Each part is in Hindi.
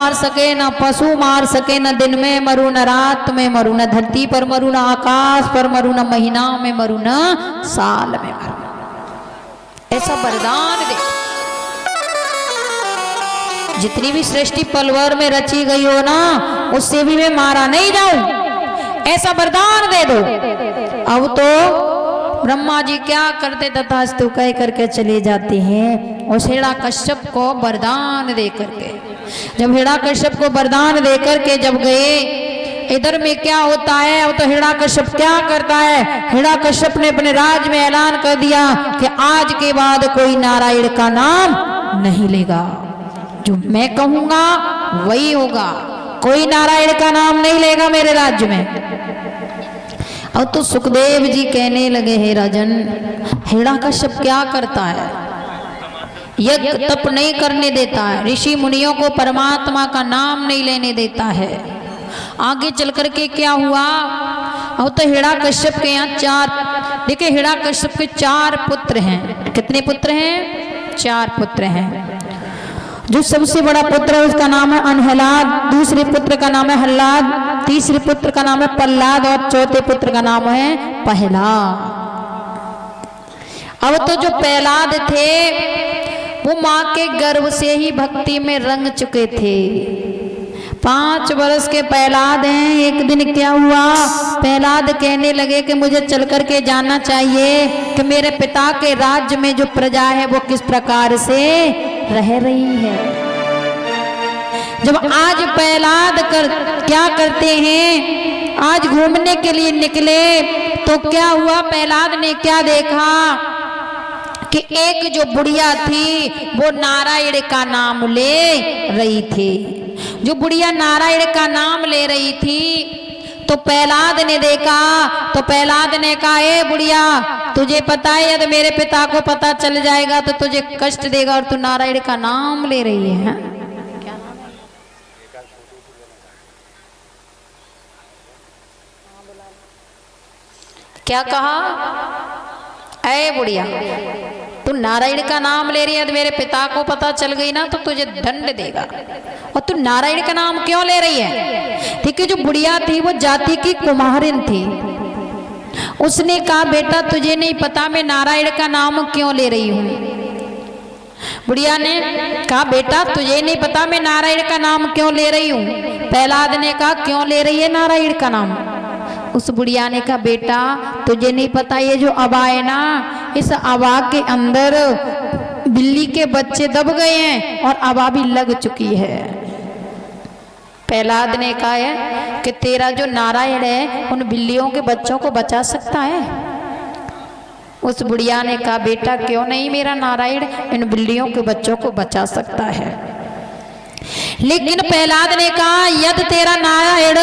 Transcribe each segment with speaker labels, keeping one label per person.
Speaker 1: मार सके, न पशु मार सके, न दिन में मरू, न रात में मरू, न धरती पर मरू, न आकाश पर मरू, न महीना में मरू, न साल में मरू। ऐसा वरदान दे। जितनी भी सृष्टि पलवर में रची गई हो ना, उससे भी मैं मारा नहीं जाऊं, ऐसा वरदान दे दो। अब तो ब्रह्मा जी क्या करते, तथास्तु कह करके चले जाते हैं उस हिरण्यकश्यप को वरदान दे करके। जब हिरण्यकश्यप को वरदान दे करके जब गए, इधर में क्या होता है, अब तो हिरण्यकश्यप क्या करता है, हिरण्यकश्यप ने अपने राज में ऐलान कर दिया कि आज के बाद कोई नारायण का नाम नहीं लेगा, जो मैं कहूंगा वही होगा, कोई नारायण का नाम नहीं लेगा मेरे राज्य में। अब तो सुखदेव जी कहने लगे, हे राजन, हिरण्यकश्यप क्या करता है, यज्ञ तप नहीं करने देता है, ऋषि मुनियों को परमात्मा का नाम नहीं लेने देता है। आगे चल करके क्या हुआ, अब तो हिरण्यकश्यप के यहाँ देखिए हिरण्यकश्यप के 4 पुत्र हैं। कितने पुत्र हैं? 4 पुत्र हैं। जो सबसे बड़ा पुत्र है उसका नाम है अनहलाद, दूसरे पुत्र का नाम है हल्लाद, तीसरे पुत्र का नाम है प्रहलाद और चौथे पुत्र का नाम है प्रहलाद। अब तो जो प्रहलाद थे वो माँ के गर्भ से ही भक्ति में रंग चुके थे। 5 वर्ष के प्रहलाद हैं। एक दिन क्या हुआ, प्रहलाद कहने लगे कि मुझे चल करके जानना चाहिए कि मेरे पिता के राज्य में जो प्रजा है वो किस प्रकार से रह रही है। जब आज प्रहलाद क्या करते हैं, आज घूमने के लिए निकले तो क्या हुआ, प्रहलाद ने क्या देखा कि एक जो बुढ़िया थी वो नारायण का नाम ले रही थी। जो बुढ़िया नारायण का नाम ले रही थी तो प्रहलाद ने देखा, तो प्रहलाद ने कहा, ए बुढ़िया, तुझे पता है यदि मेरे पिता को पता चल जाएगा तो तुझे कष्ट देगा और तू नारायण का नाम ले रही है। क्या कहा, ऐ बुढ़िया, तू नारायण का नाम ले रही है, मेरे पिता को पता चल गई ना तो तुझे दंड देगा, और तू नारायण का नाम क्यों ले रही है। ठीक है, जो बुढ़िया थी वो जाति की कुम्हारिन थी। उसने कहा, बेटा तुझे नहीं पता मैं नारायण का नाम क्यों ले रही हूँ। बुढ़िया ने कहा, बेटा तुझे नहीं पता मैं नारायण का नाम क्यों ले रही हूँ। प्रहलाद ने कहा, क्यों ले रही है नारायण का नाम। उस बुढ़िया ने कहा, बेटा तुझे नहीं पता ये जो अबा है ना, इस अबा के अंदर बिल्ली के बच्चे दब गए हैं और अबा भी लग चुकी है। प्रहलाद ने कहा है कि तेरा जो नारायण है उन बिल्लियों के बच्चों को बचा सकता है। उस बुढ़िया ने कहा, बेटा क्यों नहीं, मेरा नारायण इन बिल्लियों के बच्चों को बचा सकता है। लेकिन प्रहलाद ने कहा, यदि तेरा नारायण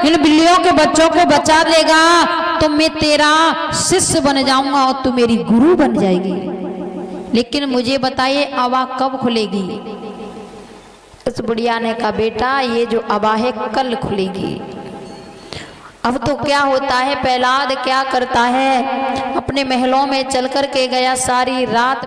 Speaker 1: इन बिल्लियों के बच्चों को बचा देगा तो मैं तेरा शिष्य बन जाऊंगा और तू मेरी गुरु बन जाएगी। लेकिन मुझे बताइए अबा कब खुलेगी। उस बुढ़िया ने कहा, बेटा ये जो अबा है कल खुलेगी। अब तो क्या होता है, प्रहलाद क्या करता है, अपने महलों में चल कर के गया, सारी रात